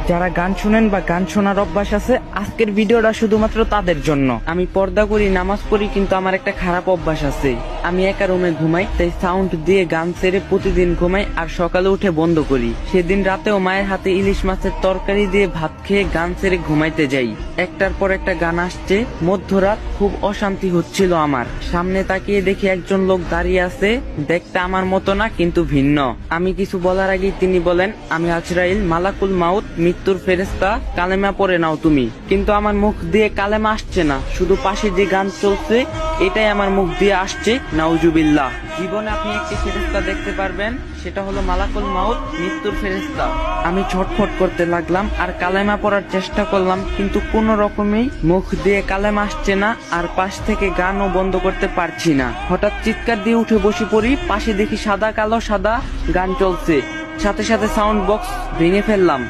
যারা গান শুনেন বা গান শোনার অভ্যাস আছে, আজকের ভিডিওটা শুধুমাত্র তাদের জন্য। আমি পর্দা করি, নামাজ পড়ি, কিন্তু আমার একটা খারাপ অভ্যাস আছে। আমি একা রুমে ঘুমাই, তাই সাউন্ড দিয়ে গান ছেড়ে প্রতিদিন ঘুমাই আর সকালে উঠে বন্ধ করি। সেদিন রাতেও মায়ের হাতে ইলিশ মাছের তরকারি দিয়ে ভাত খেয়ে গান ছেড়ে ঘুমাইতে যাই। একটার পর একটা গান আসছে, মধ্যরাত, খুব অশান্তি হচ্ছিল আমার। সামনে তাকিয়ে দেখি একজন লোক দাঁড়িয়ে আছে, দেখতে আমার মতো না কিন্তু ভিন্ন। আমি কিছু বলার আগেই তিনি বলেন, আমি আজরাইল, মালাকুল মাউত, মৃত্যুর ফেরেশতা, কালেমা পড়ে নাও তুমি। কিন্তু আমার মুখ দিয়ে কালেমা আসছে না, শুধু পাশে যে গান চলছে এটাই আমার মুখ দিয়ে আসছে। নাউজুবিল্লাহ। জীবনে আপনি একটি ফেরেশতা দেখতে পারবেন, সেটা হলো মালাকুল মাউত, মৃত্যুর ফেরেশতা। আমি ছটফট করতে লাগলাম আর কালেমা পড়ার চেষ্টা করলাম, কিন্তু কোনো রকমেই মুখ দিয়ে কালেমা আসছে না, আর পাশ থেকে গানও বন্ধ করতে পারছি না। হঠাৎ চিৎকার দিয়ে উঠে বসে পড়ি, পাশে দেখি সাদা কালো সাদা গান চলছে, সাথে সাথে সাউন্ড বক্স ভেঙে ফেললাম।